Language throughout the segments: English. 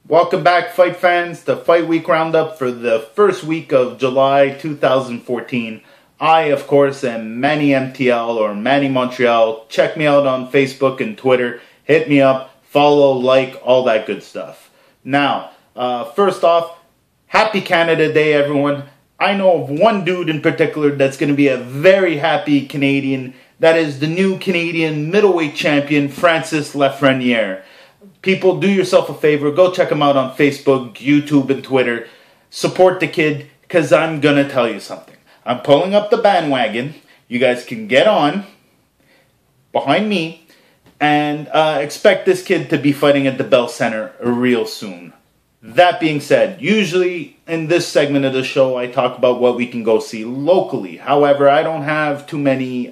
Welcome back, fight fans, to Fight Week Roundup for the first week of July 2014. I, of course, am Manny MTL or Manny Montreal. Check me out on Facebook and Twitter. Hit me up, follow, like, all that good stuff. Now, first off, happy Canada Day, everyone. I know of one dude in particular that's going to be a very happy Canadian. That is the new Canadian middleweight champion, Francis Lafreniere. People, do yourself a favor. Go check him out on Facebook, YouTube, and Twitter. Support the kid, because I'm going to tell you something. I'm pulling up the bandwagon. You guys can get on behind me and expect this kid to be fighting at the Bell Center real soon. That being said, usually in this segment of the show, I talk about what we can go see locally. However, I don't have too many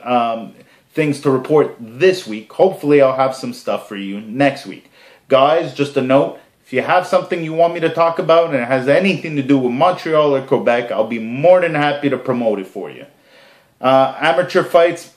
things to report this week. Hopefully, I'll have some stuff for you next week. Guys, just a note, if you have something you want me to talk about and it has anything to do with Montreal or Quebec, I'll be more than happy to promote it for you. Amateur fights,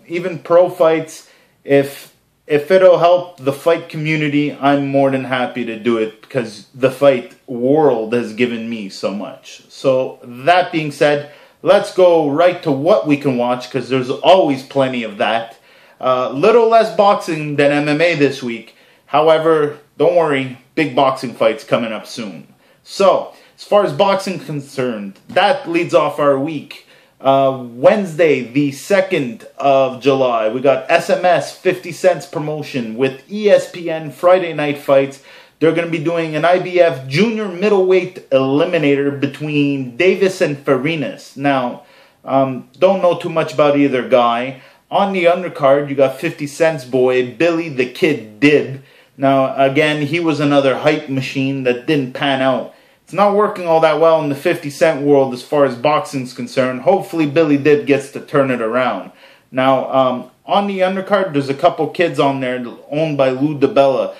even pro fights, if it'll help the fight community, I'm more than happy to do it because the fight world has given me so much. So, that being said, let's go right to what we can watch because there's always plenty of that. Little less boxing than MMA this week. However, don't worry, big boxing fights coming up soon. So, as far as boxing concerned, that leads off our week. Wednesday, the 2nd of July, we got SMS 50 cents promotion with ESPN Friday Night Fights. They're going to be doing an IBF junior middleweight eliminator between Davis and Farinas. Now, don't know too much about either guy. On the undercard, you got 50 Cent's boy, Billy the Kid Dib. Now, again, he was another hype machine that didn't pan out. It's not working all that well in the 50 Cent world as far as boxing's concerned. Hopefully, Billy Dib gets to turn it around. Now, on the undercard, there's a couple kids on there owned by Lou DiBella.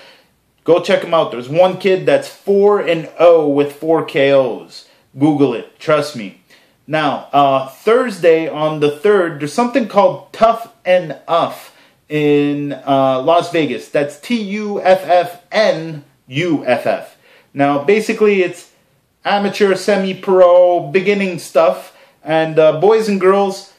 Go check them out. There's one kid that's 4-0 with 4 KOs. Google it. Trust me. Now, Thursday on the 3rd, there's something called Tough and Uff in Las Vegas. That's TUFFNUFF. Now, basically, it's amateur, semi-pro, beginning stuff. And boys and girls,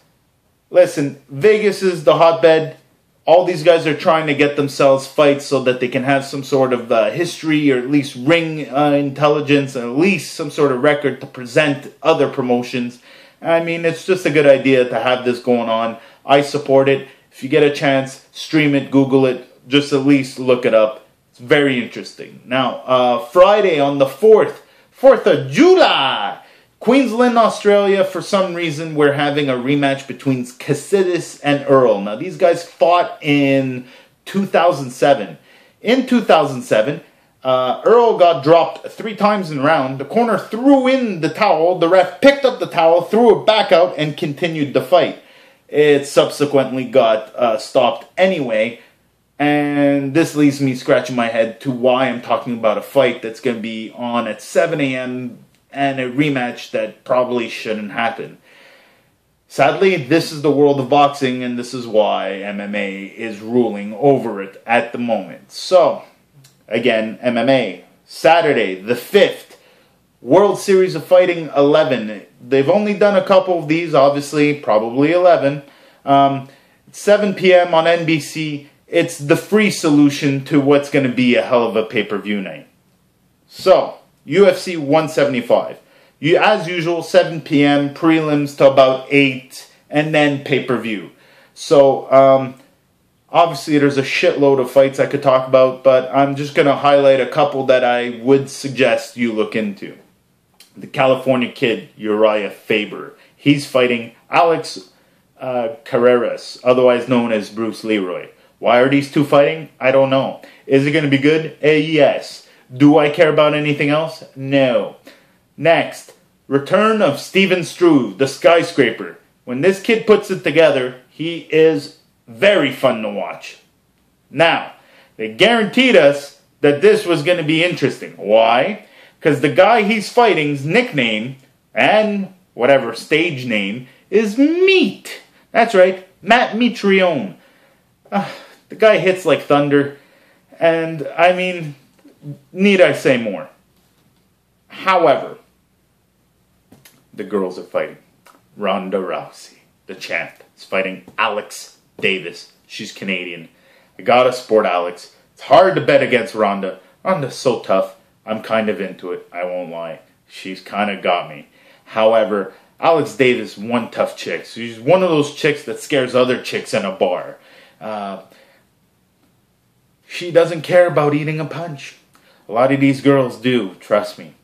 listen, Vegas is the hotbed. All these guys are trying to get themselves fights so that they can have some sort of history or at least ring intelligence and at least some sort of record to present other promotions. I mean, it's just a good idea to have this going on. I support it. If you get a chance, stream it, Google it, just at least look it up. It's very interesting. Now, Friday on the 4th of July, Queensland, Australia, for some reason, we're having a rematch between Cassidis and Earl. Now, these guys fought in 2007. In 2007, Earl got dropped 3 times in a round. The corner threw in the towel. The ref picked up the towel, threw it back out, and continued the fight. It subsequently got stopped anyway. And this leaves me scratching my head to why I'm talking about a fight that's going to be on at 7 a.m., and a rematch that probably shouldn't happen. Sadly, this is the world of boxing, and this is why MMA is ruling over it at the moment. So, again, MMA, Saturday, the 5th, World Series of Fighting 11. They've only done a couple of these, obviously, probably 11. 7 p.m. on NBC. It's the free solution to what's going to be a hell of a pay-per-view night. So, UFC 175. As usual, 7 p.m., prelims to about 8, and then pay-per-view. So, obviously there's a shitload of fights I could talk about, but I'm just going to highlight a couple that I would suggest you look into. The California Kid, Uriah Faber. He's fighting Alex Carreras, otherwise known as Bruce Leroy. Why are these two fighting? I don't know. Is it going to be good? Yes. Do I care about anything else? No. Next, return of Steven Struve, the skyscraper. When this kid puts it together, he is very fun to watch. Now, they guaranteed us that this was going to be interesting. Why? Because the guy he's fighting's nickname and whatever stage name is Meat. That's right, Matt Mitrione. The guy hits like thunder. And, I mean, need I say more? However, the girls are fighting. Ronda Rousey, the champ, is fighting Alex Davis. She's Canadian. I gotta support Alex. It's hard to bet against Ronda. Ronda's so tough. I'm kind of into it. I won't lie. She's kind of got me. However, Alex Davis, one tough chick. She's one of those chicks that scares other chicks in a bar. She doesn't care about eating a punch. A lot of these girls do, trust me.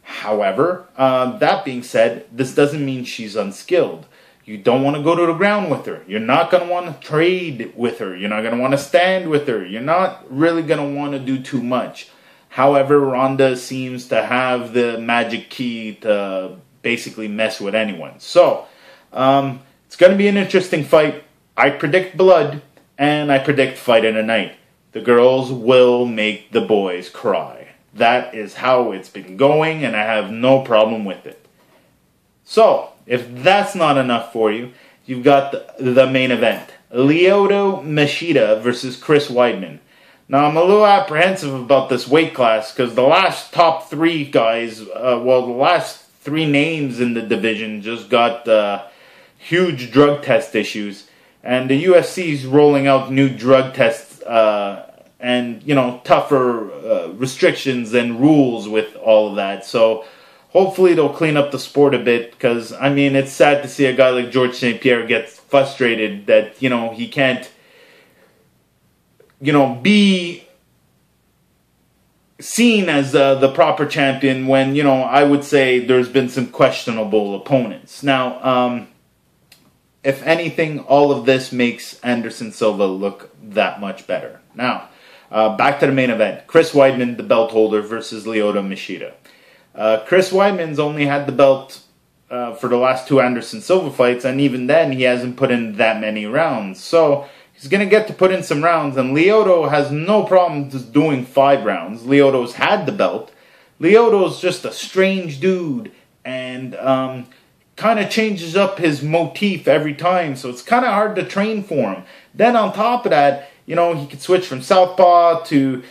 However, that being said, this doesn't mean she's unskilled. You don't want to go to the ground with her. You're not going to want to trade with her. You're not going to want to stand with her. You're not really going to want to do too much. However, Ronda seems to have the magic key to basically mess with anyone. So, it's going to be an interesting fight. I predict blood, and I predict fight in the night. The girls will make the boys cry. That is how it's been going, and I have no problem with it. So, if that's not enough for you, you've got the main event. Lyoto Machida versus Chris Weidman. Now, I'm a little apprehensive about this weight class because the last top three guys, the last three names in the division just got huge drug test issues. And the UFC's rolling out new drug tests and, tougher restrictions and rules with all of that. So, hopefully they'll clean up the sport a bit because, it's sad to see a guy like George St. Pierre get frustrated that, he can't, be seen as the proper champion when, I would say there's been some questionable opponents. Now, if anything, all of this makes Anderson Silva look that much better. Now, back to the main event. Chris Weidman, the belt holder, versus Lyoto Machida. Chris Weidman's only had the belt for the last two Anderson Silva fights, and even then he hasn't put in that many rounds. So he's going to get to put in some rounds, and Lyoto has no problem just doing 5 rounds. Lyoto's had the belt. Lyoto's just a strange dude, and kind of changes up his motif every time, so it's kind of hard to train for him. Then on top of that, he could switch from southpaw to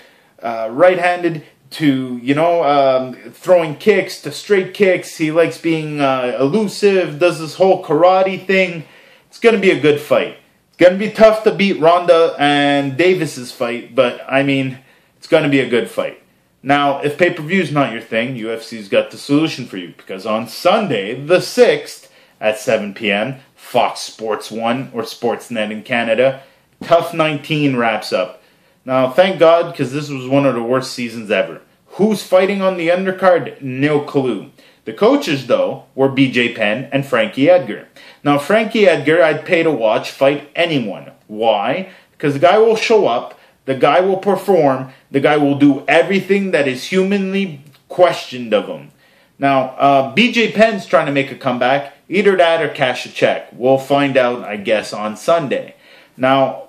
right-handed to, throwing kicks to straight kicks. He likes being elusive, does this whole karate thing. It's going to be a good fight. It's going to be tough to beat Ronda and Davis's fight, but, it's going to be a good fight. Now, if pay-per-view is not your thing, UFC's got the solution for you, because on Sunday, the 6th, at 7 p.m., Fox Sports 1, or Sportsnet in Canada, Tough 19 wraps up. Now, thank God, because this was one of the worst seasons ever. Who's fighting on the undercard? No clue. The coaches, though, were BJ Penn and Frankie Edgar. Now, Frankie Edgar, I'd pay to watch fight anyone. Why? Because the guy will show up, the guy will perform, the guy will do everything that is humanly questioned of him. Now, BJ Penn's trying to make a comeback. Either that or cash a check. We'll find out, I guess, on Sunday. Now,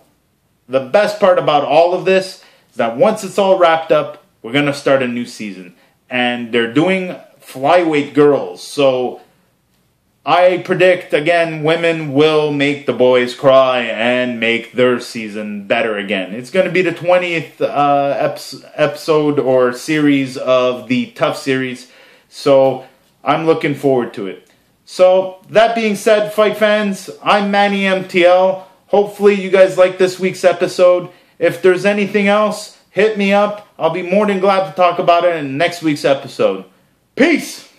the best part about all of this is that once it's all wrapped up, we're going to start a new season. And they're doing flyweight girls. So I predict, again, women will make the boys cry and make their season better again. It's going to be the 20th episode or series of the Tough series. So I'm looking forward to it. So that being said, fight fans, I'm Manny MTL. Hopefully you guys like this week's episode. If there's anything else, hit me up. I'll be more than glad to talk about it in next week's episode. Peace!